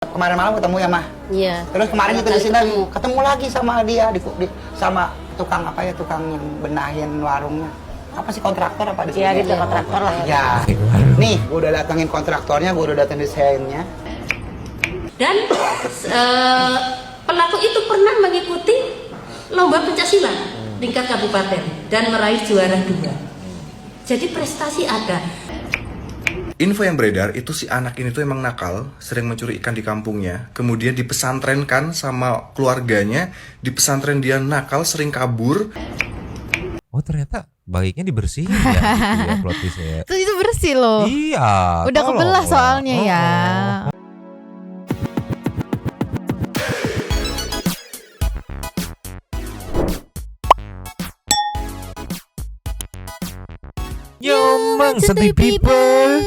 Kemarin malam ketemu ya mah. Iya. Terus kemarin kita di sini ketemu lagi sama dia sama tukang apa ya, tukang yang benahin warungnya. Apa sih, kontraktor apa di sini? Iya gitu, kontraktor lah. Ya. Nih, gue udah datengin kontraktornya, gue udah datengin desainnya. Dan pelaku itu pernah mengikuti lomba pencaksilat tingkat kabupaten dan meraih juara 2. Jadi prestasi ada. Info yang beredar itu si anak ini tuh emang nakal, sering mencuri ikan di kampungnya, kemudian dipesantrenkan sama keluarganya, di pesantren dia nakal, sering kabur. Oh ternyata baiknya dibersihin ya, gitu ya plot twistnya ya. Terus itu bersih loh. Iya. Udah tolong kebelah lah. soalnya ya. Nyomang santai people.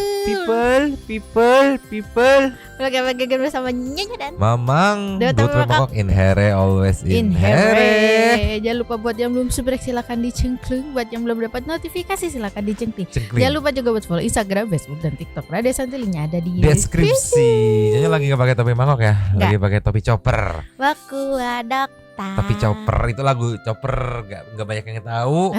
Belaga-belaga bersama Nyonya dan Mamang, Dewa good Tamu pokok in here, always in here. Jangan lupa buat yang belum subscribe silakan dicengkling. Buat yang belum dapat notifikasi silakan dicengkling. Cengkling. Jangan lupa juga buat follow Instagram, Facebook dan TikTok Radia Santi, linknya ada di Deskripsi. Nyonya lagi nggak pakai topi mangkok ya? Lagi pakai topi chopper. Waku adok. Tapi chopper itu lagu chopper nggak banyak yang tahu.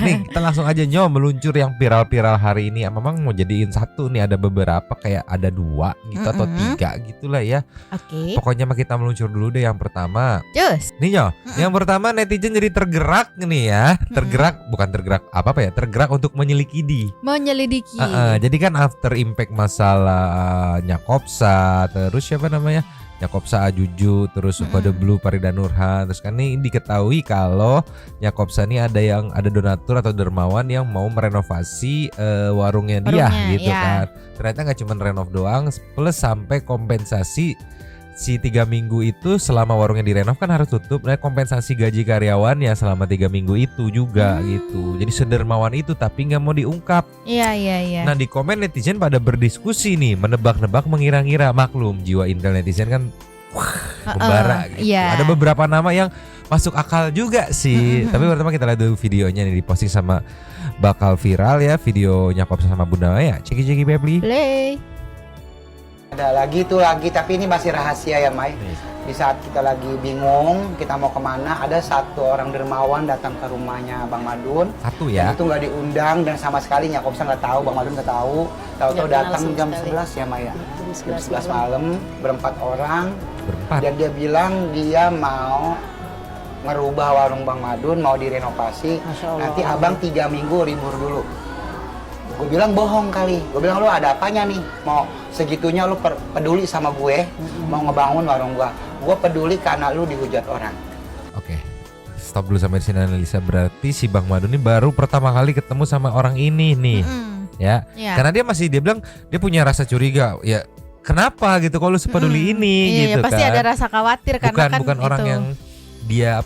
Nih kita langsung aja meluncur yang viral-viral hari ini. Memang mau jadiin satu nih, ada beberapa kayak ada 2 gitu atau 3 gitulah ya. Oke. Pokoknya mah kita meluncur dulu deh yang pertama. Cus. Nih Nyo, yang pertama netizen jadi tergerak nih ya. Tergerak bukan tergerak apa ya? Tergerak untuk menyelidiki. Menyelidiki. Jadi kan after impact masalah Nyakopsa, terus siapa namanya? Nyakopsa Ajuju, terus Kode Blue Farida Nurhan. Terus kan ini diketahui kalau Nyakopsa ini ada donatur atau dermawan yang mau merenovasi warungnya dia gitu ya. kan. Ternyata nggak cuma renov doang, plus sampai kompensasi si 3 minggu itu selama warungnya direnov kan harus tutup. Nah kompensasi gaji karyawannya selama 3 minggu itu juga gitu. Jadi sedermawan itu tapi nggak mau diungkap. Iya. Nah di komen netizen pada berdiskusi nih, menebak-nebak, mengira-ngira. Maklum jiwa intel netizen kan membara gitu. iya. Ada beberapa nama yang masuk akal juga sih. Tapi pertama kita lihat dulu videonya nih, diposting sama bakal viral ya, video Nyakop sama Bunda Maya. Ceki Pepli. Play. Ada lagi tapi ini masih rahasia ya Mai. Di saat kita lagi bingung kita mau kemana, ada satu orang dermawan datang ke rumahnya Bang Madun. Satu ya. Dan itu nggak diundang dan sama sekali Nyakopsa nggak tahu, Bang Madun nggak tahu. Tahu-tahu Nggak kenal datang sama sekali. 11 ya Maya. Jam 11 malam berempat orang. Berempat. Dan dia bilang dia mau merubah warung Bang Madun, mau direnovasi. Masya Allah. Nanti abang 3 minggu libur dulu. Gue bilang bohong kali. Gue bilang lu ada apanya nih? Mau segitunya lu peduli sama gue, mau ngebangun warung gue. Gue peduli karena lu dihujat orang. Oke. Stop dulu sampai di sini analisa. Berarti si Bang Madu ini baru pertama kali ketemu sama orang ini nih. Ya. Iya. Karena dia bilang dia punya rasa curiga. Ya, kenapa gitu kalau lu sepeduli ini Iya, gitu pasti kan. ada rasa khawatir karena bukan orang itu. yang dia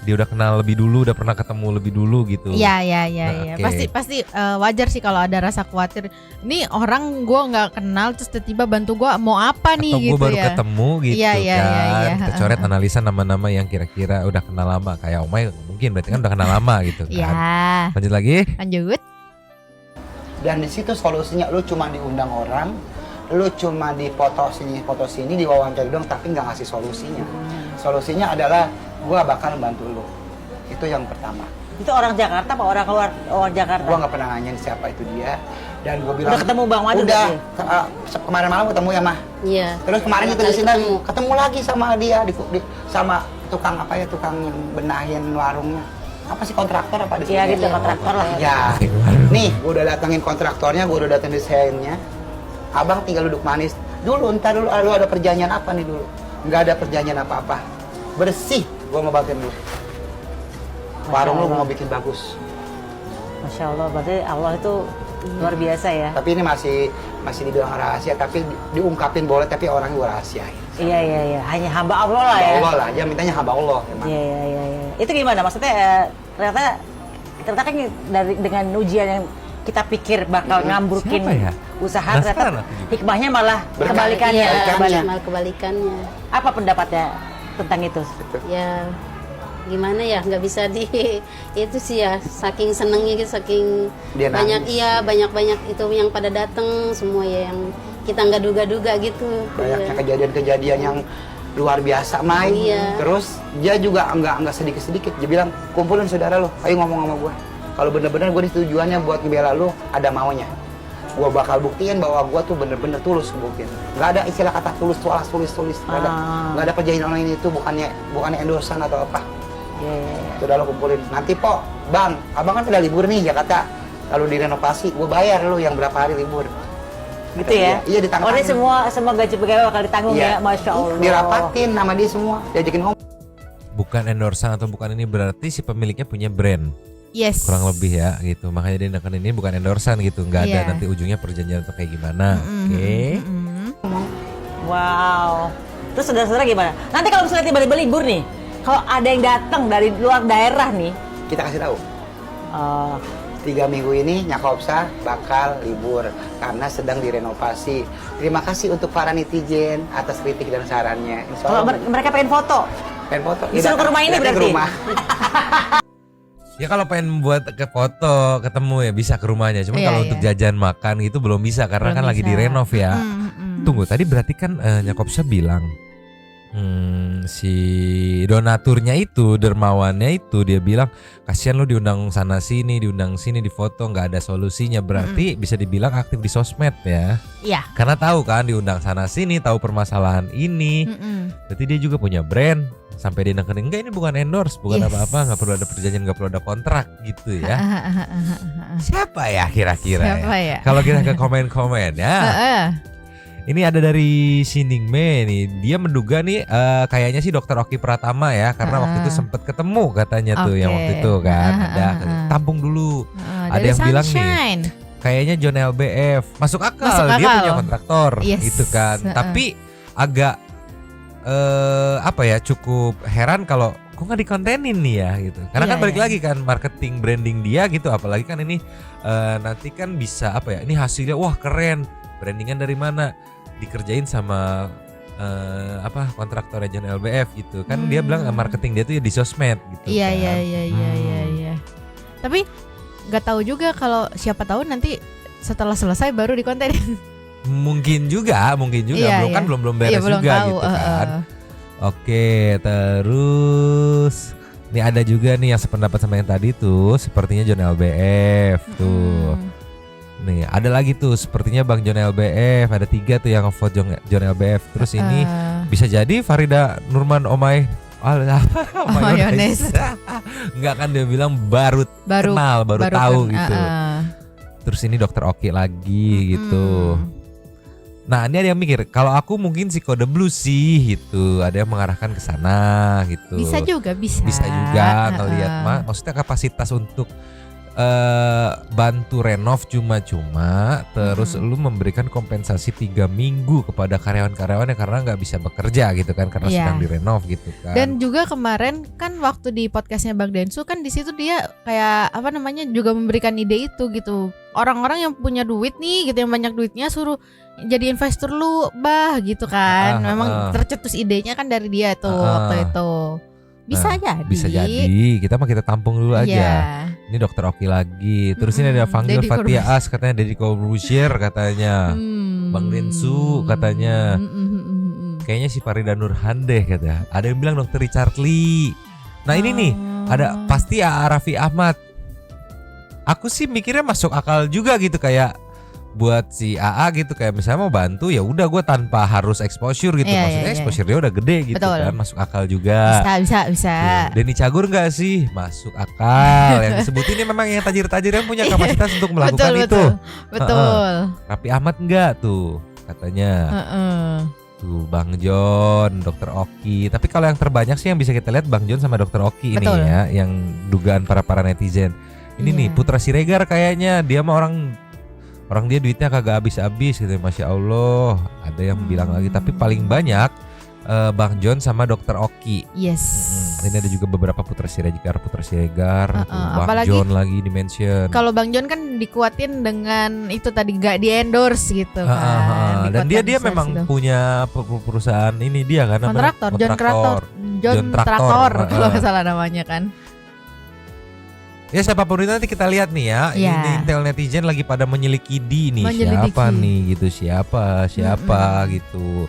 dia udah kenal lebih dulu, udah pernah ketemu lebih dulu gitu. Iya. Nah, oke. Pasti wajar sih kalau ada rasa khawatir. Ini orang gue nggak kenal terus tiba-tiba bantu gue mau apa nih Atau gitu gue baru ya. ketemu gitu Iya, kan. iya. Kita coret analisa nama-nama yang kira-kira udah kenal lama. Kayak Omay mungkin berarti kan udah kenal lama gitu kan. Iya. Lanjut lagi. Lanjut. Dan di situ solusinya lu cuma diundang orang, lu cuma foto sini, diwawancara dong, tapi nggak ngasih solusinya. Solusinya adalah gua bakal bantu lu. Itu yang pertama. Itu orang Jakarta apa orang luar Jakarta? Gua nggak pernah nanyain siapa itu dia. Dan gua bilang Udah ketemu Bang Madun udah berarti? kemarin malam ketemu ya mah. Iya. Terus kemarin kita di Kali sini ketemu lagi sama dia sama tukang apa ya, tukang yang benahin warungnya. Apa sih, kontraktor apa di sini? Iya gitu, kontraktor lah. Ya. Nih, gua udah datengin kontraktornya, gua udah datengin desainnya. Abang tinggal duduk manis. Ntar dulu lu ada perjanjian apa nih dulu? Nggak ada perjanjian apa-apa. Bersih, gua mau bagian dulu. Warung lu gua mau bikin bagus. Masya Allah, berarti Allah itu luar biasa ya. Tapi ini masih dibilang rahasia, tapi diungkapin boleh, tapi orangnya gua rahasiain. Iya. Hanya hamba Allah lah ya. Allah lah, dia mintanya hamba Allah emang. Iya. Itu gimana? Maksudnya ternyata kan dengan ujian yang kita pikir bakal ngamburkin Siapa ya? usaha, Penasaran ternyata aku juga. hikmahnya malah Berkah. kebalikannya. Iya, malah kebalikannya. Apa pendapatnya tentang itu? Ya gimana ya, nggak bisa itu sih ya, saking senengnya gitu, saking Dia banyak nangis. banyak itu yang pada datang semua ya, yang kita nggak duga-duga gitu. Banyaknya Iya. kejadian-kejadian yang luar biasa, Mai. Iya. Terus dia juga enggak sedikit-sedikit. Dia bilang, kumpulin saudara lo, ayo ngomong sama gue. Kalau bener-bener gue tujuannya buat ngebela lo, ada maunya. Gue bakal buktiin bahwa gue tuh bener-bener tulus buktiin. Nggak ada istilah kata tulus, nggak ada. Nggak ada perjanjian online itu bukannya endorsan atau apa. Saudara lo kumpulin. Nanti po, bang, abang kan udah libur nih Jakarta. Lalu direnovasi, gue bayar lo yang berapa hari libur. Gitu ya? Iya, ditanggung. Oh, ini semua gaji pegawai bakal ditanggung ya, Masya Allah. Dirapatin sama dia semua, diajakin ngomong. Bukan endorsan atau bukan ini, berarti si pemiliknya punya brand. Yes. Kurang lebih ya gitu. Makanya dia neken ini bukan endorsan gitu. Nggak ada Iya. nanti ujungnya perjanjian atau kayak gimana. Oke. Wow. Terus saudara-saudara gimana? Nanti kalau misalnya tiba-tiba libur nih, kalau ada yang datang dari luar daerah nih, Kita kasih tahu. 3 minggu ini Nyakopsa bakal libur karena sedang direnovasi. Terima kasih untuk para netizen atas kritik dan sarannya. Insya kalau Allah mereka pengen foto, pengen foto. disuruh ke rumah ini datang ke berarti? rumah. Ya kalau pengen buat ke foto ketemu ya bisa ke rumahnya. Cuma Iya, kalau iya. untuk jajan makan gitu belum bisa karena Belum kan lagi bisa. direnov ya. Tunggu, tadi berarti kan Nyakopsa bilang si donaturnya itu, dermawannya itu dia bilang kasihan lu diundang sana sini, diundang sini, di foto nggak ada solusinya. Berarti bisa dibilang aktif di sosmed ya. Iya. Karena tahu kan diundang sana sini, tahu permasalahan ini. Berarti dia juga punya brand. Sampai dia nekenin, enggak ini bukan endorse, bukan Yes. apa-apa, nggak perlu ada perjanjian, nggak perlu ada kontrak gitu ya. Siapa ya kira-kira Siapa ya? Kalau kita ke komen-komen ya. Ini ada dari Siningme nih, dia menduga nih kayaknya sih Dokter Oki Pratama ya, karena waktu itu sempat ketemu katanya tuh yang waktu itu kan ada tampung dulu. Ada Dari yang bilang nih, Sunshine. kayaknya John LBF masuk akal, Masuk dia akal. punya kontraktor Yes. gitu kan. Tapi agak apa ya, cukup heran kalau kok nggak dikontenin nih ya gitu. Karena Iya, kan balik iya. lagi kan marketing branding dia gitu, apalagi kan ini nanti kan bisa apa ya? Ini hasilnya wah keren. Brandingan dari mana? Dikerjain sama kontraktor John LBF gitu. Kan dia bilang marketing dia tuh ya di sosmed gitu Iya kan. iya. Tapi nggak tahu juga kalau siapa tahu nanti setelah selesai baru dikontenin. Mungkin juga Iya, belum kan iya. belum beres Iya, belum juga tahu, gitu kan. Oke, terus ini ada juga nih yang sependapat sama yang tadi tuh, sepertinya John LBF tuh. Nih ada lagi tuh, sepertinya Bang John LBF, ada 3 tuh yang ngevote John LBF. Terus ini bisa jadi Farida Nurman Omay Mayones. Enggak kan, dia bilang baru kenal, baru tahu gitu. Terus ini Dokter Oki lagi gitu. Nah ini ada yang mikir, kalau aku mungkin si Kode Blue sih gitu, ada yang mengarahkan ke sana gitu. Bisa juga, bisa. Bisa juga ngelihat maksudnya kapasitas untuk bantu renov cuma-cuma, terus lu memberikan kompensasi 3 minggu kepada karyawan-karyawannya karena nggak bisa bekerja gitu kan, karena Iya. sedang direnov gitu kan. Dan juga kemarin kan waktu di podcastnya Bang Densu kan di situ dia kayak apa namanya juga memberikan ide itu gitu. Orang-orang yang punya duit nih gitu, yang banyak duitnya suruh jadi investor lu gitu kan. Memang tercetus idenya kan dari dia tuh waktu itu. Bisa jadi. Bisa jadi, kita tampung dulu aja. Iya. Ini Dokter Oki lagi. Terus ini ada Vanggil Deddy Fatia As katanya, Deddy Corbuzier katanya, Bang Densu katanya. Kayaknya si Farida Nurhan deh kata. Ada yang bilang Dokter Richard Lee. Nah ini nih ada pasti Raffi Ahmad. Aku sih mikirnya masuk akal juga gitu, kayak buat si AA gitu, kayak misalnya mau bantu ya udah gue tanpa harus exposure gitu. Iya, Maksudnya iya, iya. exposure dia udah gede gitu. Betul. Kan, masuk akal juga. Bisa. Denny Cagur nggak sih? Masuk akal. Yang disebutin ini memang yang tajir-tajir yang punya kapasitas untuk melakukan itu. Betul. Raffi Ahmad enggak tuh katanya. Tuh Bang John, Dokter Oki. Tapi kalau yang terbanyak sih yang bisa kita lihat Bang John sama Dokter Oki ini Betul. ya, yang dugaan para netizen. Ini nih Putra Siregar kayaknya, dia mah orang dia duitnya kagak habis-habis gitu, Masya Allah. Ada yang bilang lagi, tapi paling banyak Bang John sama Dokter Oki. Yes. Ini ada juga beberapa Putra Siregar, tuh, Bang apalagi John lagi di mention. Kalau Bang John kan dikuatin dengan itu tadi gak di endorse gitu kan. Dan dia memang punya perusahaan ini dia kan, kontraktor, John Traktor Traktor. kalau nggak salah namanya kan. Ya siapapun itu nanti kita lihat nih ya. Iya. Ini intel netizen lagi pada menyelidiki nih Menyelidiki. siapa nih gitu, siapa gitu.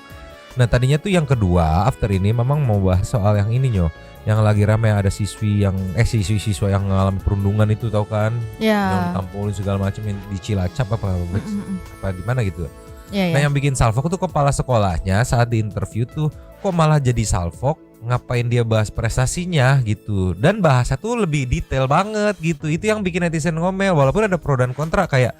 Nah tadinya tuh yang kedua after ini memang mau bahas soal yang ini Nyo, yang lagi ramai ada siswa yang mengalami perundungan itu tahu kan, yang Ya. ditampolin segala macam di Cilacap apa di mana gitu. Ya, Nah ya. yang bikin salfok tuh kepala sekolahnya saat di interview tuh kok malah jadi salfok, ngapain dia bahas prestasinya gitu, dan bahasa tuh lebih detail banget gitu. Itu yang bikin netizen ngomel, walaupun ada pro dan kontra kayak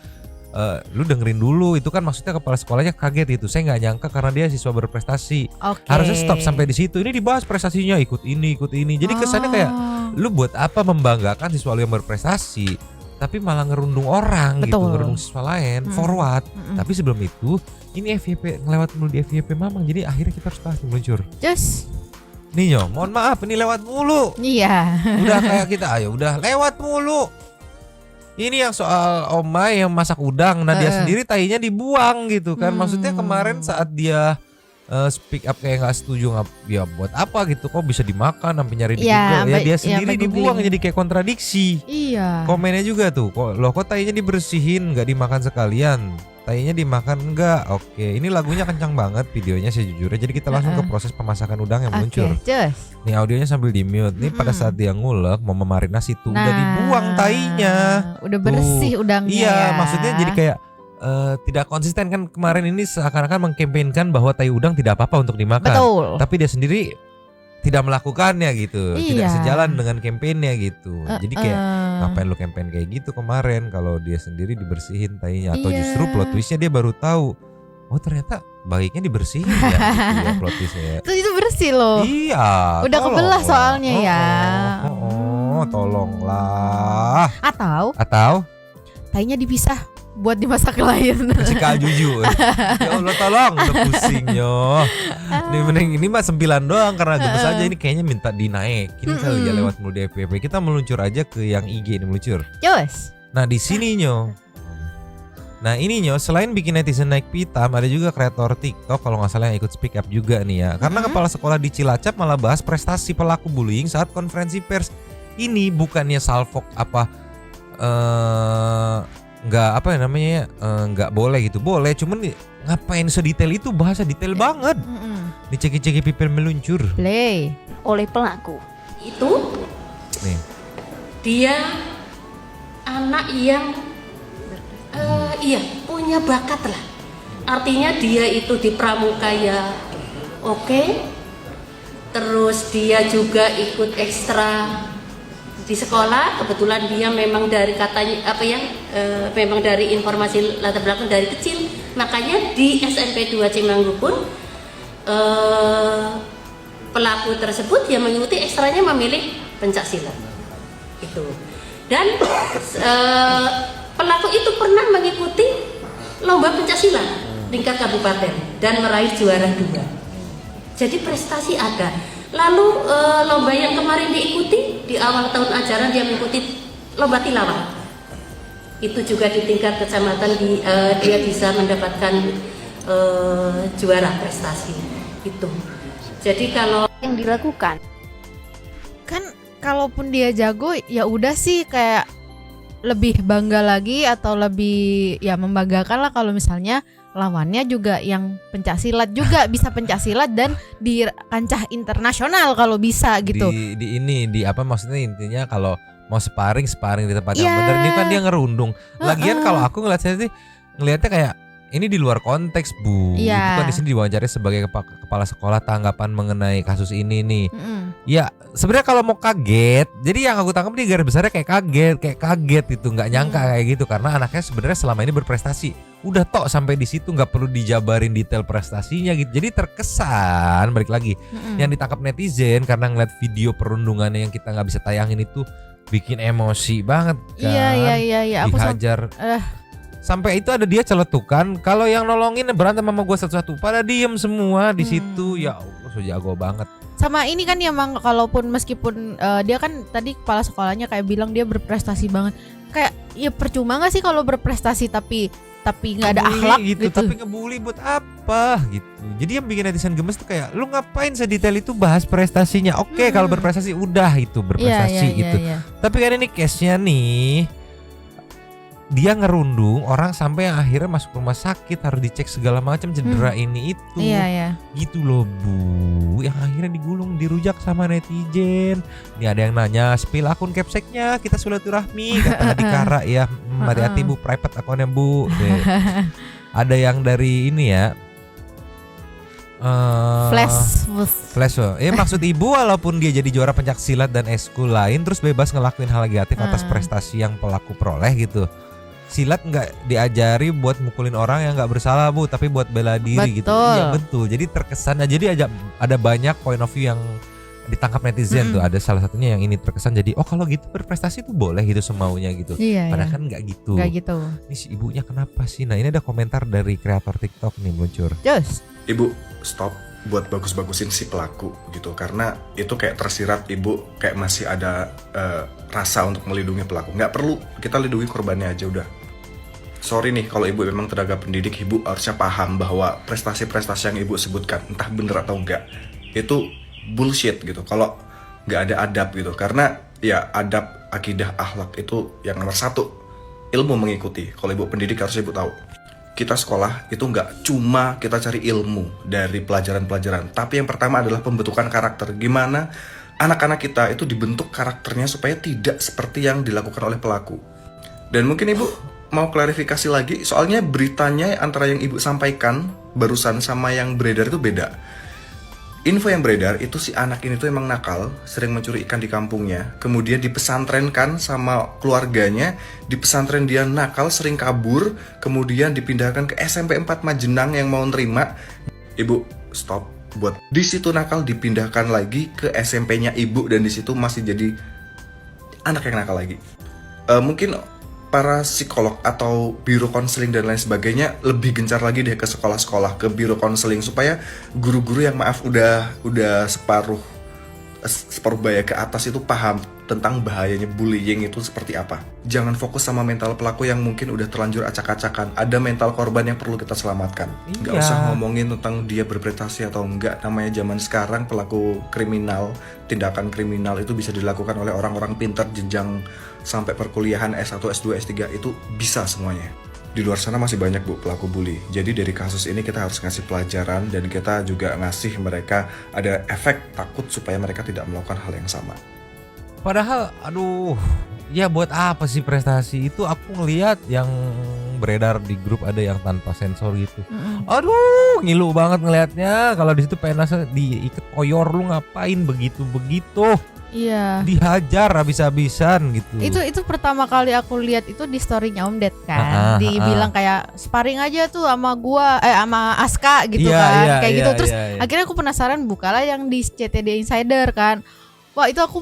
lu dengerin dulu, itu kan maksudnya kepala sekolahnya kaget itu. Saya nggak nyangka karena dia siswa berprestasi. Oke. Harusnya stop sampai di situ. Ini dibahas prestasinya, ikut ini. Jadi kesannya kayak lu buat apa membanggakan siswa lu yang berprestasi, tapi malah ngerundung orang gitu, Betul. ngerundung siswa lain, forward. Tapi sebelum itu, ini FYP ngelewat mulu di FYP Mamang. Jadi akhirnya kita harus bahas nih, meluncur. Just. Nih Nyo, mohon maaf ini lewat mulu. Iya. Udah kayak kita, ayo udah lewat mulu. Ini yang soal Omai yang masak udang, nah dia sendiri tainya dibuang gitu kan. Maksudnya kemarin saat dia speak up kayak nggak setuju, ya buat apa gitu, kok bisa dimakan sampai nyari di Iya, Google. Ya dia ya, sendiri sampai dibuang, googling. jadi kayak kontradiksi. Iya. Komennya juga tuh, kok tainya dibersihin nggak dimakan sekalian, tainya dimakan enggak. Oke, ini lagunya kencang banget videonya sejujurnya. Jadi kita langsung ke proses pemasakan udang yang Oke, muncul. just. Nih audionya sambil di mute. Nih pada saat dia ngulek mau memarinasi tuh udah dibuang tainya. Udah bersih udangnya. Iya, ya. maksudnya jadi kayak tidak konsisten kan. Kemarin ini seakan-akan mengkampanyekan bahwa tai udang tidak apa-apa untuk dimakan. Betul. Tapi dia sendiri tidak melakukannya gitu. Tidak Iya. sejalan dengan kampanyenya gitu. Jadi kayak ngapain lu campaign kayak gitu kemarin kalau dia sendiri dibersihin tainya, atau Iya. justru plot twistnya dia baru tahu, oh ternyata baiknya dibersihin ya, gitu ya plot twistnya. Terus itu bersih loh. Iya. Udah kebelah soalnya ya. Tolonglah. Atau tainya dipisah buat dimasak lain. Si Kak Juju. Ya Allah tolong, udah pusing yo. Ini mending ini mah 9 doang karena gemes aja, ini kayaknya minta dinaikin kali ya lewat mulu di FYP. Kita meluncur aja ke yang IG ini meluncur. Jos. Nah di sini Nyo. Nah ini Nyo, selain bikin netizen naik pitam, ada juga kreator TikTok kalau nggak salah yang ikut speak up juga nih ya. Karena kepala sekolah di Cilacap malah bahas prestasi pelaku bullying saat konferensi pers. Ini bukannya salfok apa nggak apa ya namanya ya, nggak boleh gitu, boleh, cuman ngapain sedetail itu, bahasa detail banget. Diceki-ceki pipil meluncur. Play. Oleh pelaku. Itu Nih. dia anak yang punya bakat lah. Artinya dia itu di pramuka ya oke. Terus dia juga ikut ekstra di sekolah. Kebetulan dia memang dari katanya memang dari informasi latar belakang dari kecil. Makanya di SMP 2 Cimanggu pun pelaku tersebut yang mengikuti ekstranya memilih pencaksilat itu. Dan pelaku itu pernah mengikuti lomba pencaksilat tingkat kabupaten dan meraih juara 2. Jadi prestasi ada. Lalu lomba yang kemarin diikuti di awal tahun ajaran dia mengikuti lomba tilawah. Itu juga di tingkat kecamatan dia bisa mendapatkan juara prestasi itu. Jadi kalau Yang dilakukan. Kan kalaupun dia jago ya udah sih kayak lebih bangga lagi atau lebih ya membanggakan lah kalau misalnya lawannya juga yang pencaksilat juga bisa pencaksilat dan di kancah internasional kalau bisa gitu. Di apa maksudnya intinya kalau mau sparring di tempat yang Iya. benar. Ini kan dia ngerundung. Lagian kalau aku ngelihatnya kayak ini di luar konteks Bu. Iya. Itu kan di sini diwawancari sebagai kepala sekolah, tanggapan mengenai kasus ini nih. Ya sebenarnya kalau mau kaget, jadi yang aku tangkap di garis besarnya kayak kaget itu, nggak nyangka kayak gitu karena anaknya sebenarnya selama ini berprestasi. Udah tok sampai di situ, nggak perlu dijabarin detail prestasinya gitu. Jadi terkesan balik lagi yang ditangkap netizen karena ngeliat video perundungannya yang kita nggak bisa tayangin itu bikin emosi banget kan. Iya. Aku Dihajar. Sampai itu ada dia celetukan kalau yang nolongin berantem sama gue satu-satu, pada diem semua di situ. Ya Allah, so jago banget. Sama ini kan ya Mang, kalaupun meskipun dia kan tadi kepala sekolahnya kayak bilang dia berprestasi banget. Kayak ya percuma gak sih kalau berprestasi tapi tapi nggak ada Ngebully akhlak gitu, tapi ngebully buat apa gitu. Jadi yang bikin netizen gemes tuh kayak lu ngapain sedetail itu bahas prestasinya. Oke, kalau berprestasi udah itu berprestasi gitu. Iya. Tapi kan ini case-nya nih, dia ngerundung orang sampai yang akhirnya masuk rumah sakit, harus dicek segala macam, cedera ini itu. Iya. Gitu loh Bu, yang akhirnya digulung, dirujak sama netizen. Ini ada yang nanya, spill akun Capseknya, kita silaturahmi, kata Hadikara ya. Hati-hati Bu, private akunnya Bu. Ada yang dari ini ya, Flash. Maksud ibu walaupun dia jadi juara pencak silat dan eskul lain, terus bebas ngelakuin hal negatif atas prestasi yang pelaku peroleh gitu. Silat nggak diajari buat mukulin orang yang nggak bersalah Bu, tapi buat bela diri gitu. Iya betul. Jadi terkesan, jadi ada banyak point of view yang ditangkap netizen tuh. Ada salah satunya yang ini terkesan jadi, oh kalau gitu berprestasi tuh boleh gitu semaunya gitu. Padahal kan nggak gitu. Nggak gitu. Ini si ibunya kenapa sih? Nah ini ada komentar dari kreator TikTok nih muncul. Just. Ibu stop buat bagus-bagusin si pelaku gitu, karena itu kayak tersirat ibu kayak masih ada rasa untuk melindungi pelaku. Nggak perlu, kita lindungi korbannya aja udah. Sorry nih kalau ibu memang tenaga pendidik, ibu harusnya paham bahwa prestasi-prestasi yang ibu sebutkan entah bener atau enggak itu bullshit gitu kalau nggak ada adab gitu. Karena ya adab, akidah, akhlak itu yang nomor satu. Ilmu mengikuti. Kalau ibu pendidik harusnya ibu tahu, kita sekolah itu nggak cuma kita cari ilmu dari pelajaran-pelajaran, tapi yang pertama adalah pembentukan karakter. Gimana anak-anak kita itu dibentuk karakternya supaya tidak seperti yang dilakukan oleh pelaku. Dan mungkin ibu mau klarifikasi lagi, soalnya beritanya antara yang ibu sampaikan barusan sama yang beredar itu beda. Info yang beredar itu si anak ini tuh emang nakal, sering mencuri ikan di kampungnya, kemudian dipesantrenkan sama keluarganya, di pesantren dia nakal, sering kabur, kemudian dipindahkan ke SMP 4 Majenang yang mau nerima. Ibu, stop. Buat di situ nakal dipindahkan lagi ke SMP-nya ibu, dan di situ masih jadi anak yang nakal lagi. Mungkin para psikolog atau biro konseling dan lain sebagainya lebih gencar lagi deh ke sekolah-sekolah, ke biro konseling, supaya guru-guru yang maaf udah separuh baya ke atas itu paham tentang bahayanya bullying itu seperti apa. Jangan fokus sama mental pelaku yang mungkin udah terlanjur acak-acakan. Ada mental korban yang perlu kita selamatkan. Nggak usah ngomongin tentang dia berprestasi atau enggak. Namanya zaman sekarang pelaku kriminal, tindakan kriminal itu bisa dilakukan oleh orang-orang pintar jenjang sampai perkuliahan S1, S2, S3 itu bisa semuanya. Di luar sana masih banyak Bu pelaku bully. Jadi dari kasus ini kita harus ngasih pelajaran, dan kita juga ngasih mereka ada efek takut supaya mereka tidak melakukan hal yang sama. Padahal aduh, ya buat apa sih prestasi itu? Aku ngelihat yang beredar di grup ada yang tanpa sensor gitu. Aduh, ngilu banget ngelihatnya. Kalau di situ PNS diikat koyor, lu ngapain begitu-begitu? Iya. Dihajar habis-habisan gitu. Itu pertama kali aku lihat itu di story-nya Om Ded kan. Dibilang kayak sparring aja tuh sama gua sama Aska gitu kan. Kayak gitu. Terus akhirnya aku penasaran, bukalah yang di CTD Insider kan. Wah, itu aku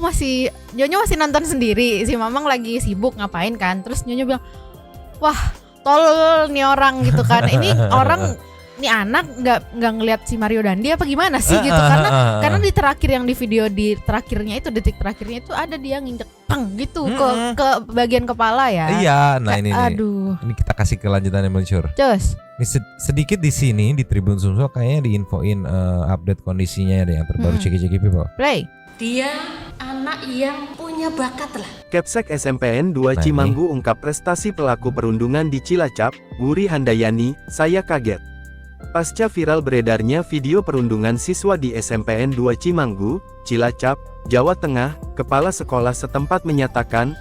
Nyonya masih nonton sendiri. Si Mamang lagi sibuk ngapain kan. Terus Nyonya bilang, "Wah, tolol nih orang," gitu kan. Ini orang, nih anak nggak ngelihat si Mario Dandi apa gimana sih gitu. Karena di terakhir yang di video di terakhirnya itu, detik terakhirnya itu ada dia nginjek pang gitu ke bagian kepala ya. Iya, nah ini aduh. Ini kita kasih kelanjutannya meluncur. Terus sedikit di sini di Tribun Sumsel kayaknya diinfoin update kondisinya ada yang terbaru. Ceki people. Play. Dia anak yang punya bakat lah. Capsek SMPN 2 Cimanggu ungkap prestasi pelaku perundungan di Cilacap. Wuri Handayani, saya kaget. Pasca viral beredarnya video perundungan siswa di SMPN 2 Cimanggu, Cilacap, Jawa Tengah, kepala sekolah setempat menyatakan,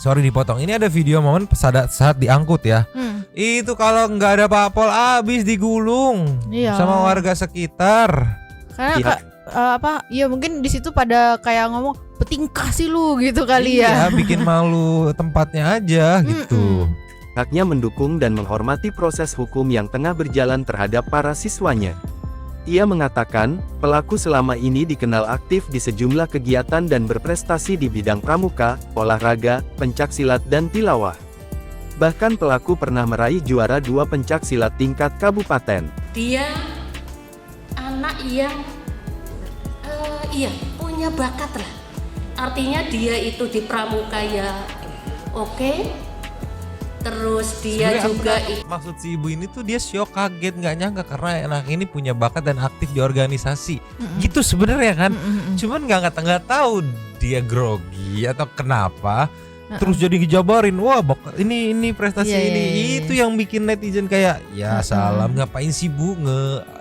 sorry dipotong, ini ada video momen saat diangkut ya. Itu kalau nggak ada papol abis digulung sama warga sekitar. Karena ya mungkin di situ pada kayak ngomong petingkah sih lu gitu kali ya. Iya, bikin malu tempatnya aja gitu. Haknya mendukung dan menghormati proses hukum yang tengah berjalan terhadap para siswanya. Ia mengatakan, pelaku selama ini dikenal aktif di sejumlah kegiatan dan berprestasi di bidang pramuka, olahraga, pencaksilat dan tilawah. Bahkan pelaku pernah meraih juara 2 pencaksilat tingkat kabupaten. Dia anak yang punya bakat lah. Artinya dia itu di pramuka ya oke. Terus dia Sebenarnya juga maksud si ibu ini tuh dia shock, kaget, nggak nyangka karena anak ini punya bakat dan aktif di organisasi. Gitu sebenarnya kan. Cuman nggak tahu dia grogi atau kenapa. Terus jadi ngejabarin, wah ini prestasi Iya, ini. iya, iya. Itu yang bikin netizen kayak ya salam, ngapain sih Bu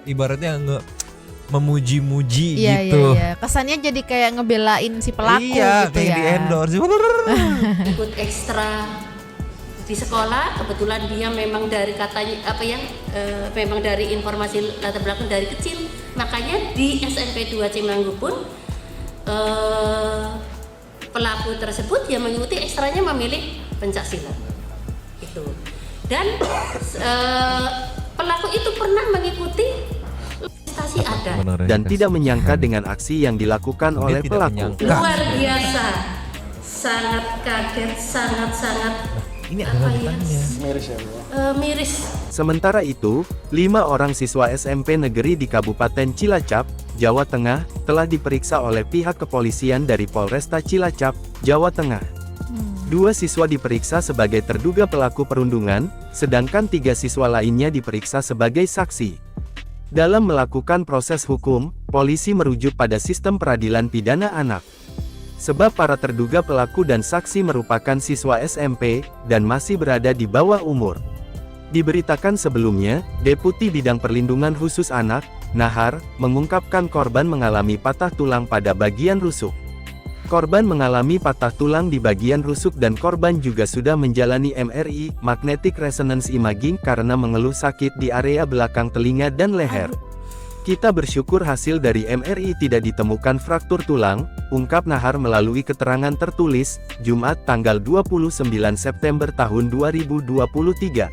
ibaratnya memuji-muji Iya, gitu. iya. Kesannya jadi kayak ngebelain si pelaku Iya, gitu kayak ya. di endorse. ikut ekstra di sekolah. Kebetulan dia memang dari memang dari informasi latar belakang dari kecil, makanya di SMP 2 Cimanggu pun pelaku tersebut yang mengikuti ekstranya memilih pencaksilat itu. Dan pelaku itu pernah mengikuti prestasi ada. Dan tidak menyangka dengan aksi yang dilakukan Dia oleh tidak pelaku. menyangka. Luar biasa, sangat kaget, sangat Ini adalah lanjutannya. miris. Sementara itu, 5 orang siswa SMP negeri di Kabupaten Cilacap, Jawa Tengah, telah diperiksa oleh pihak kepolisian dari Polresta Cilacap, Jawa Tengah. 2 siswa diperiksa sebagai terduga pelaku perundungan, sedangkan 3 siswa lainnya diperiksa sebagai saksi. Dalam melakukan proses hukum, polisi merujuk pada sistem peradilan pidana anak. Sebab para terduga pelaku dan saksi merupakan siswa SMP, dan masih berada di bawah umur. Diberitakan sebelumnya, Deputi Bidang Perlindungan Khusus Anak, Nahar, mengungkapkan korban mengalami patah tulang pada bagian rusuk. Korban mengalami patah tulang di bagian rusuk dan korban juga sudah menjalani MRI, Magnetic Resonance Imaging karena mengeluh sakit di area belakang telinga dan leher. Kita bersyukur hasil dari MRI tidak ditemukan fraktur tulang, ungkap Nahar melalui keterangan tertulis, Jumat tanggal 29 September tahun 2023.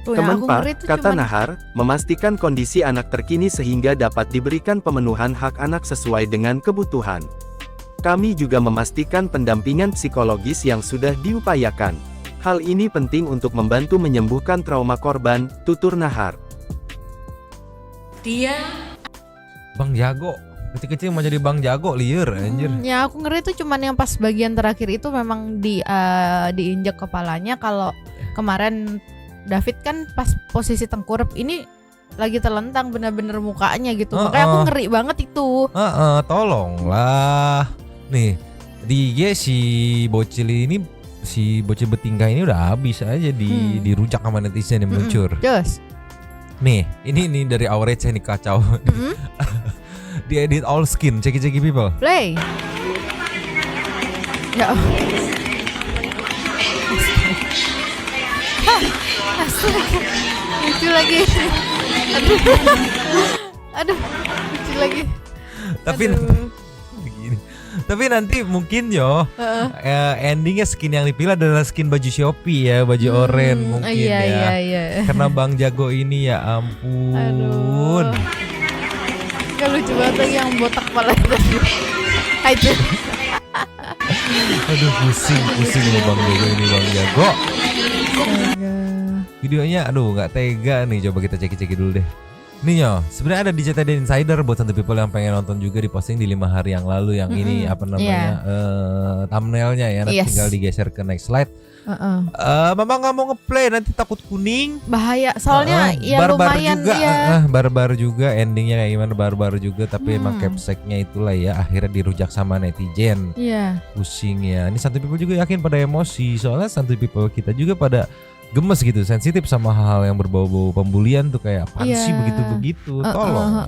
Tuh, yang aku Kemenpa, ngeri tuh kata cuman- Nahar, memastikan kondisi anak terkini sehingga dapat diberikan pemenuhan hak anak sesuai dengan kebutuhan. Kami juga memastikan pendampingan psikologis yang sudah diupayakan. Hal ini penting untuk membantu menyembuhkan trauma korban, tutur Nahar. Dia Bang Jago, kecil-kecil mau jadi Bang Jago liar anjir. Ya aku ngeri tuh cuman yang pas bagian terakhir itu memang diinjak kepalanya. Kalau kemarin David kan pas posisi tengkurap ini lagi terlentang bener-bener mukanya gitu. Makanya aku ngeri banget itu. Tolonglah. Nih, di IG si bocil betingkah ini udah habis aja dirujak sama netizen yang meluncur. Just. Nih, ini dari Aurece nih kacau. Diedit all skin, ceki people. Play. Ya. Astaga. Lucu lagi. Aduh. Lucu lagi. Tapi nanti mungkin endingnya skin yang dipilih adalah skin baju Shopee ya, baju oranye mungkin iya. Karena Bang Jago ini ya ampun. Aduh. Gak lucu banget lagi yang botak kepala tadi. Itu. Aduh pusing loh Bang Jago ini Bang Jago. Videonya aduh nggak tega nih, coba kita ceki dulu deh. Nih yo, sebenarnya ada di CTD Insider buat santai people yang pengen nonton juga, diposting di 5 hari yang lalu yang ini apa namanya thumbnailnya ya, nanti tinggal digeser ke next slide. Mama nggak mau ngeplay nanti takut kuning. Bahaya, soalnya ya barbar lumayan juga, ya. barbar juga endingnya kayak gimana, barbar juga tapi emang capseknya itulah ya akhirnya dirujak sama netizen. Iya. Pusing ya. Ini santai people juga yakin pada emosi, soalnya santai people kita juga pada gemes gitu, sensitif sama hal-hal yang berbau-bau pembulian tuh kayak apaan sih begitu-begitu. Tolong.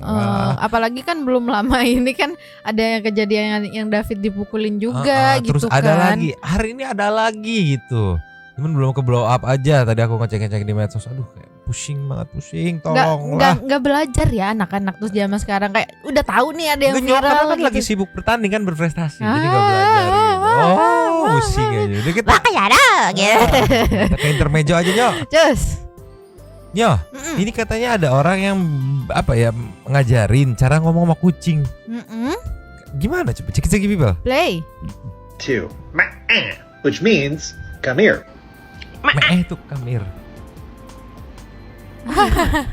Apalagi kan belum lama ini kan ada yang kejadian yang David dipukulin juga gitu terus kan. ada lagi, hari ini ada lagi gitu. Cuman belum ke blow up aja. Tadi aku ngecek di medsos. Aduh kayak pusing banget, tolonglah. Nggak belajar ya anak-anak terus zaman sekarang, kayak udah tahu nih ada yang Karena viral kan gitu. lagi sibuk bertanding kan, berprestasi. Jadi gak belajar gitu. Pusing aja. Udah kita ke intermezzo aja Nyo. Just. Nyo, ini katanya ada orang yang ngajarin cara ngomong sama kucing. Gimana coba cek people? Play. 2, which means come here. Tuh Kamir.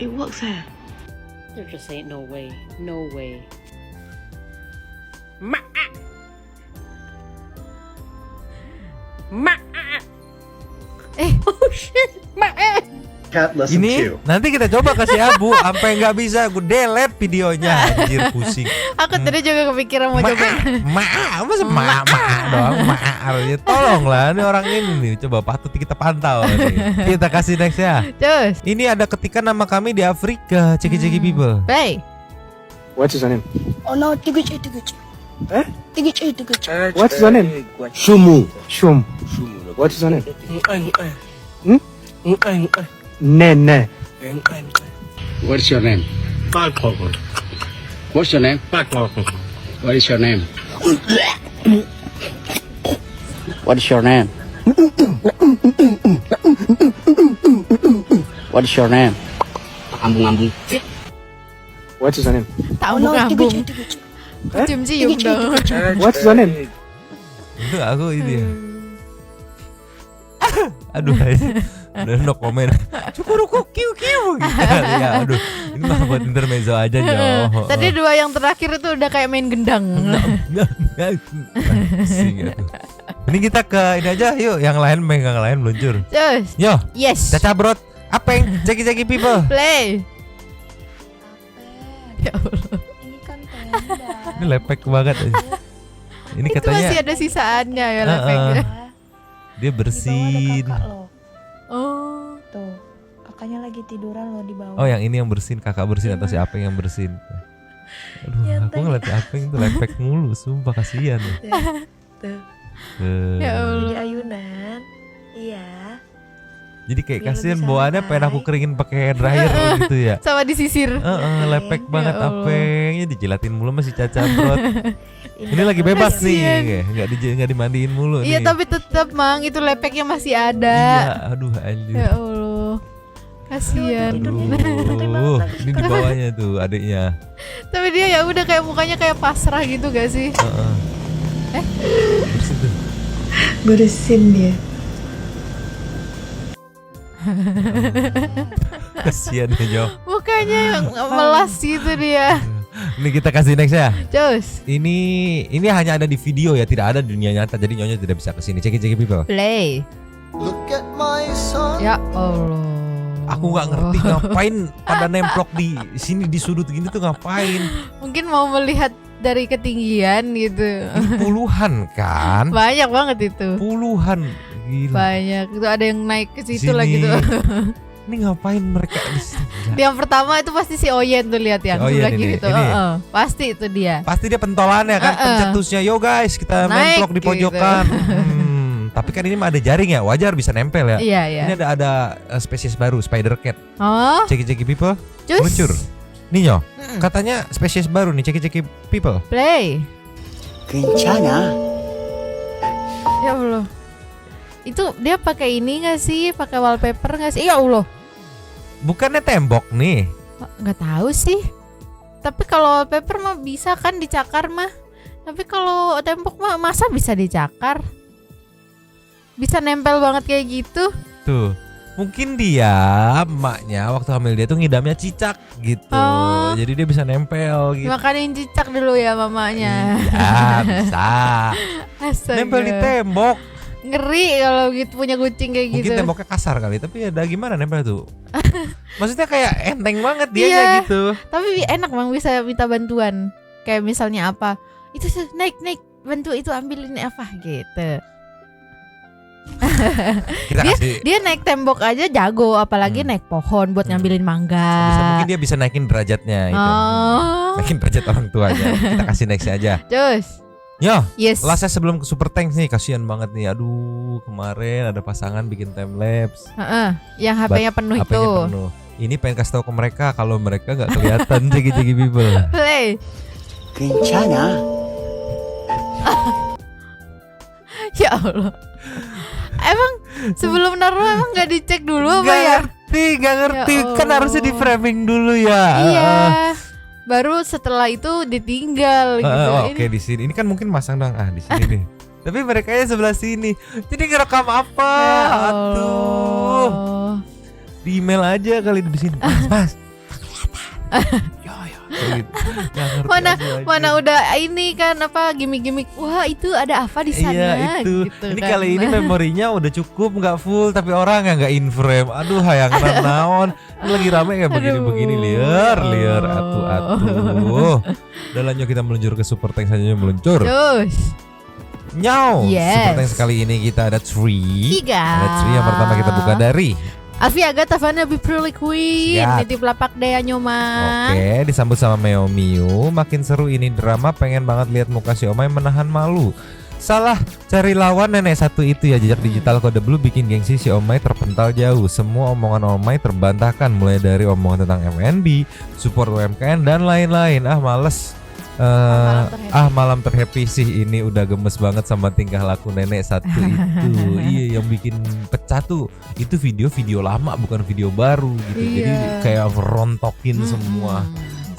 It works there. there just ain't no way. Cat lesson Ini 2. nanti kita coba kasih Abu sampai nggak bisa gue delete videonya, anjir pusing. Aku tadi juga kepikiran mau coba. Masa doang ya, tolonglah ini orang ini nih, coba patut kita pantau nih. Kita kasih next ya. Terus, Ini ada ketikan nama kami di Afrika, ceki people. play. What's his name? Oh no, Tigich. Eh? Tigich. What's his name? Shumu. Shum. What's his name? Ne. What's your name? What's your name? What is your name? What is your name? What is your name? Ambung-ambung. What's his name? Tambung-ambung. Cium-cium dong. What's his name? Itu aku ini ya. Aduh, udah no comment. Cukuruku kiu gitu. Ya, aduh, ini mah buat intermezzo aja Jo. Tadi dua yang terakhir itu udah kayak main gendang. Pusing, aduh. Ini kita ke ini aja, yuk. Yang lain megang lain meluncur. Terus, Yo, yes. Caca Brot, apa yang ceki people? Play. Ya Allah. Ini kan tenda. Ini lepek banget aja. Ini Itu katanya masih ada sisaannya ya lepeknya. dia bersin. Kakak lo. Oh. Tuh. Kakaknya lagi tiduran lo di bawah. Oh, yang ini yang bersin, kakak bersin atau si Apeng yang bersin? Aduh, aku ngeliat Apeng tuh lepek mulu, sumpah kasihan. Tuh. Ya Allah. Jadi ayunan. Iya. Jadi kayak Biar kasihan lebih bawaannya santai. pengen aku keringin pakai hair dryer gitu ya. Sama disisir. Lepek banget Ya Allah. Apengnya, dijilatin mulu masih Caca Brot. Ini lagi bebas Kasian. nih, nggak dimandiin mulu Iya, nih. tapi tetap Mang itu lepeknya masih ada. Iya, aduh anjir. Ya Allah. Kasian. Aduh, ini di bawahnya tuh adiknya. Tapi dia ya udah kayak mukanya kayak pasrah gitu gak sih? Bersin tuh. Beresin dia. Kasian ya Jo. Mukanya yang melas gitu dia. Ini kita kasih next ya. Terus, Ini hanya ada di video ya, tidak ada di dunia nyata. Jadi nyonya tidak bisa kesini. Ceki people. play. Ya Allah. Aku nggak ngerti ngapain pada nemplok di sini di sudut gini tuh ngapain? Mungkin mau melihat dari ketinggian gitu. Ini puluhan kan? Banyak banget itu. Puluhan, gila. Banyak. Itu ada yang naik ke situ Sini. lah gitu. Ini ngapain mereka di sini? Yang pertama itu pasti si Oyen tuh, lihat yang Si Oyen sebelah ini, kiri tuh. ini. Pasti itu dia. Pasti dia pentolannya kan, pencetusnya. Yo guys, kita Naik nemplok di gitu. pojokan. Tapi kan ini mah ada jaring ya, wajar bisa nempel ya. Iya, iya. Ini ada spesies baru, spider cat. Oh, Ceki people, cus. luncur. Nih Nyo, katanya spesies baru nih, ceki people. Play. Kencana. Ya Allah. Itu dia pakai ini nggak sih? Pakai wallpaper nggak sih? Ya Allah. Bukannya tembok nih. Nggak tahu sih. Tapi kalau wallpaper mah bisa kan dicakar mah. Tapi kalau tembok mah masa bisa dicakar? Bisa nempel banget kayak gitu? Tuh, mungkin dia emaknya waktu hamil dia tuh ngidamnya cicak gitu. Oh. Jadi dia bisa nempel gitu. Makanin cicak dulu ya mamanya. Ya bisa. Astaga. Nempel di tembok. Ngeri kalau gitu punya kucing kayak Mungkin gitu. temboknya kasar kali, tapi ada gimana nempel tuh? Maksudnya kayak enteng banget dia Iya. gitu. Tapi enak Bang, bisa minta bantuan. Kayak misalnya apa? Itu naik bantu itu ambilin apa gitu. Kita Dia, kasih dia naik tembok aja jago, apalagi naik pohon buat ngambilin mangga. mungkin dia bisa naikin derajatnya itu. Oh. Naikin derajat orang tuanya. Kita kasih next aja. Terus. Yo, Yes. lastnya sebelum ke Super Tanks nih, kasihan banget nih. Aduh, kemarin ada pasangan bikin time lapse. Yang HP-nya penuh itu. HP-nya penuh. Ini pengen kasih tahu ke mereka kalau mereka nggak kelihatan ceki people. Play. Kencana. Ya Allah. Emang sebelum naruh emang nggak dicek dulu apa Gak ya? ngerti, Ya kan harusnya di Allah. framing dulu ya. Iya. Baru setelah itu ditinggal gitu. Oke, di sini. Ini kan mungkin masang dong di sini nih. Tapi mereka sebelah sini. Jadi ngerekam apa? Ya Aduh. Allah. Di email aja kali di sini. Mas. Gitu. Nggak ngerti Mana aku aja. mana udah ini kan apa gimmick-gimmick. Wah, itu ada apa di sana? Iya itu. Gitu Ini kan. kali ini memorinya udah cukup nggak full tapi orang yang nggak in frame. Aduh hayangan naon. Ini lagi rame kayak begini-begini liar atuh. Udah lanjut kita meluncur ke super tank saja meluncur. Terus. Nyaw. Yes. Super tank kali ini kita ada 3. 3. Ada 3 yang pertama kita buka dari. Alfi Agatha Fana Be Pretty Queen. Siap. Nitip lapak dea nyomang. Oke, disambut sama Meo Miu. Makin seru ini drama, pengen banget lihat muka si Omai menahan malu. Salah cari lawan nenek satu itu ya. Jejak digital Kode Blue bikin gengsi si Omai terpental jauh. Semua omongan Omai terbantahkan, mulai dari omongan tentang MNB, support UMKM dan lain-lain. Males. Malam terhappy sih, ini udah gemes banget sama tingkah laku nenek satu itu. Iya, yang bikin pecah tuh itu video lama bukan video baru gitu. Iya. Jadi kayak rontokin semua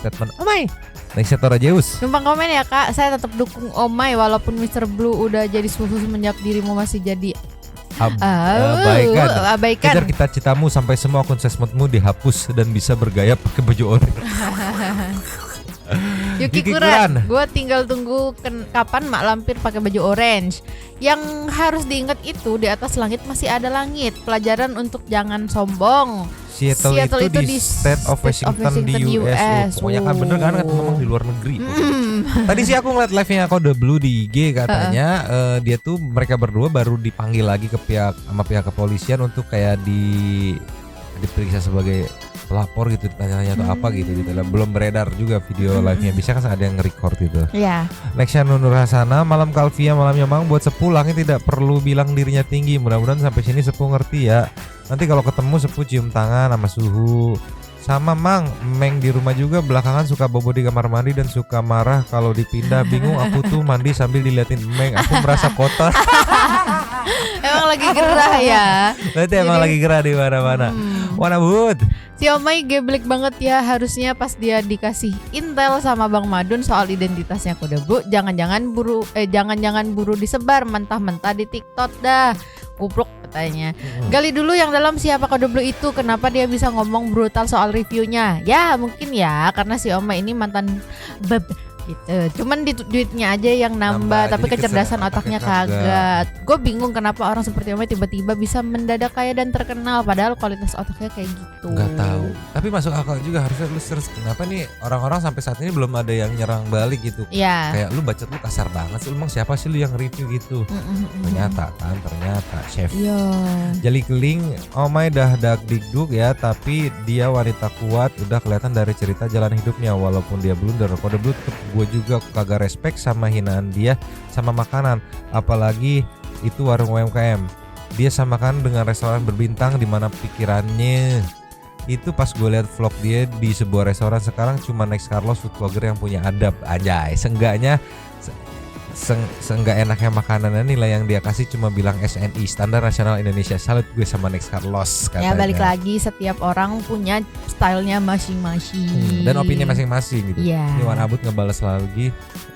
statement Omai. Next Tora Zeus. Numpang komen ya kak, saya tetap dukung Omai walaupun Mr. Blue udah jadi susu semenjak dirimu masih jadi abaikan. Kejar cita-citamu sampai semua akun sosmedmu dihapus dan bisa bergaya pakai baju orange. Yuki Kuran, gue tinggal tunggu kapan Mak Lampir pakai baju orange. Yang harus diingat itu di atas langit masih ada langit. Pelajaran untuk jangan sombong. Seattle itu di State of Washington di US. Pokoknya kan bener kan ngomong di luar negeri. Tadi sih aku ngeliat live-nya Kode Blue di IG katanya dia tuh mereka berdua baru dipanggil lagi ke pihak kepolisian untuk kayak diperiksa sebagai pelapor gitu, ditanya-tanya atau apa gitu. Belum beredar juga video live-nya. Bisa kan ada yang nge-record gitu. Iya. Nextnya Nur Hasana, malam Kalvia, malam Yamang buat Sepuh langit tidak perlu bilang dirinya tinggi. Mudah-mudahan sampai sini Sepuh ngerti ya. Nanti kalau ketemu Sepuh cium tangan sama suhu. Sama Mang, Meng di rumah juga belakangan suka bobo di kamar mandi dan suka marah kalau dipindah. Bingung aku tuh mandi sambil diliatin Meng, aku merasa kotor. Emang lagi gerah ya. Berarti emang lagi gerah di mana-mana. Wanna Bud. Si Omai geblek banget ya, harusnya pas dia dikasih intel sama Bang Madun soal identitasnya Kode Blue, jangan-jangan buru disebar mentah-mentah di TikTok dah. Kupluk katanya. Gali dulu yang dalam siapa Kode Blue itu, kenapa dia bisa ngomong brutal soal reviewnya. Ya mungkin ya karena si Omai ini mantan gitu. Cuman duitnya aja yang nambah tapi kecerdasan otaknya kagak. Gue bingung kenapa orang seperti Omai tiba-tiba bisa mendadak kaya dan terkenal padahal kualitas otaknya kayak gitu. Nggak tahu. Tapi masuk akal juga, harusnya lu search kenapa nih orang-orang sampai saat ini belum ada yang nyerang balik gitu. Iya. Kayak lu bacot lu kasar banget sih. Lu emang siapa sih lu yang review gitu? Ternyata chef. Iya. Jali Keling, Omai dah dagdikduk ya, tapi dia wanita kuat, udah kelihatan dari cerita jalan hidupnya walaupun dia blunder. Kode Blue tetep gue juga kagak respect sama hinaan dia sama makanan, apalagi itu warung UMKM. Dia samakan dengan restoran berbintang di mana pikirannya itu pas gue lihat vlog dia di sebuah restoran. Sekarang cuma Next Carlos food vlogger yang punya adab. Anjay, seenggaknya seenggak enaknya makanannya nilai yang dia kasih cuma bilang SNI, Standar Nasional Indonesia. Salut gue sama Next Carlos katanya. Ya balik lagi, setiap orang punya stylenya masing-masing dan opini masing-masing gitu. Ini Wan Abud ngebales lagi.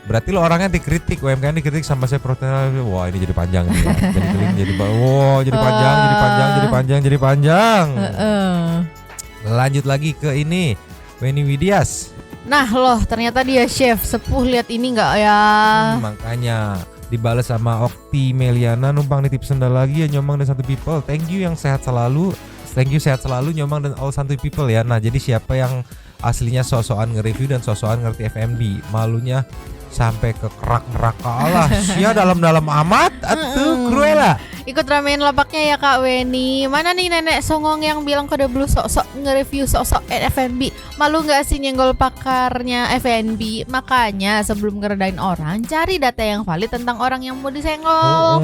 Berarti lo orangnya dikritik, UMKM dikritik sama saya protein. Wah ini jadi panjang nih ya. jadi panjang. Lanjut lagi ke ini Weni Widias. Nah loh, ternyata dia chef Sepuh, lihat ini nggak ya? Makanya dibales sama Okti Meliana, numpang nitip sendal lagi ya Nyomang dan Santuy People. Thank you yang sehat selalu. Thank you sehat selalu Nyomang dan all Santuy People ya. Nah jadi siapa yang aslinya sok-sokan nge-review dan sok-sokan ngerti FMB, malunya sampai ke kerak neraka lah. Sia dalam-dalam amat atuh Cruella. Ikut ramein lapaknya ya Kak Weni. Mana nih nenek songong yang bilang Kode Blue sok-sok nge-review sok-sok FNB. Malu gak sih nyenggol pakarnya FNB? Makanya sebelum ngeredain orang, cari data yang valid tentang orang yang mau disenggol.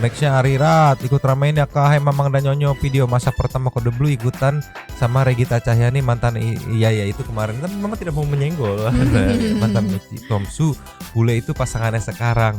Nextnya Arirat, ikut ramein ya Kak. Hai Mamang dan Nyonyo, video masa pertama Kode Blue ikutan sama Regita Cahyani mantan iya itu kemarin kan memang tidak mau menyenggol. Mantan Tomsu bule itu pasangannya sekarang.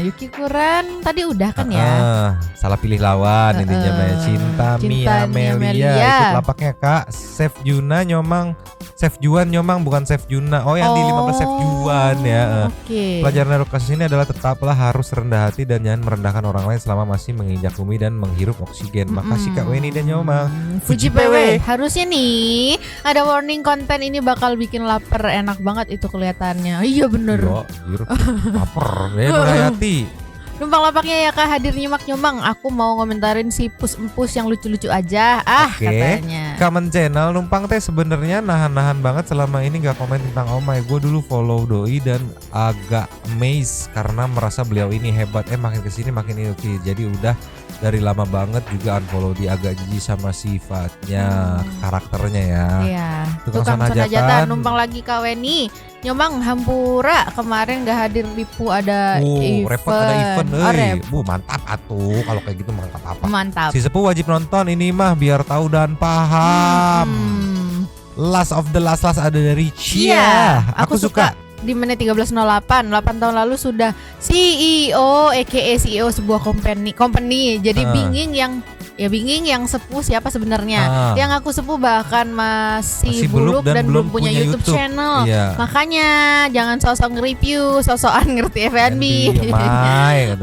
Yuki Kuran tadi udah kan ya? Salah pilih lawan intinya Maya. Cinta Mia Amelia. Ikut lapaknya Kak. Chef Juna nyomang. Chef Juan nyomang bukan Chef Juna. Oh yang di 15 Chef Juan ya. Oke. Pelajaran dari kasus ini adalah tetaplah harus rendah hati dan jangan merendahkan orang lain selama masih menginjak bumi dan menghirup oksigen. Makasih Kak Weni dan nyomang. Fuji PW. Harusnya nih ada warning konten ini bakal bikin lapar, enak banget itu kelihatannya. Iya bener. Hirup lapar. Nurayati. Numpang lapaknya ya Kak hadir nyimak nyomang. Aku mau ngomentarin si Pus-empus yang lucu-lucu aja. Katanya. Kamen channel numpang teh sebenarnya nahan-nahan banget selama ini gak komen tentang Omai. Gue dulu follow doi dan agak amazed karena merasa beliau ini hebat. Makin kesini makin ilki. Jadi udah dari lama banget juga unfollow dia, agak jijik sama sifatnya, karakternya ya. Iya. Tukang Sonajatan numpang lagi Kak Weni. Nyomang hampura kemarin gak hadir di Pu ada event. Repot ada event. Oh, Mantap atuh kalau kayak gitu mantap apa. Mantap. Si sepuh wajib nonton ini mah biar tahu dan paham. Last of the last ada dari Cia. Aku suka. Di menit 13.08, 8 tahun lalu sudah CEO, aka CEO sebuah company. Jadi binging yang sepuh siapa sebenarnya. Yang aku sepuh bahkan masih buluk dan belum punya YouTube channel. Iya. Makanya jangan sosok nge-review, sosokan ngerti F&B.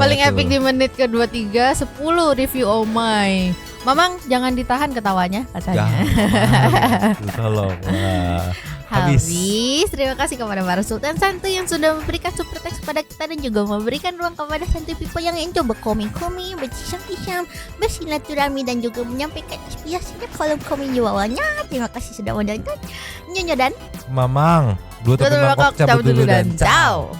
Paling epic di menit ke-23, 10 review Oh My. Mamang jangan ditahan ketawanya katanya. Tolong. Habis. Terima kasih kepada para Sultan Santuy yang sudah memberikan super teks kepada kita dan juga memberikan ruang kepada Santuy people yang ingin coba komen-komen, bercisam-cisam, bersilaturahmi dan juga menyampaikan aspirasinya kolom komen di bawahnya. Terima kasih sudah menonton. Nyonya dan Mamang, 2 tepung mangkok cabut dulu dan ciao.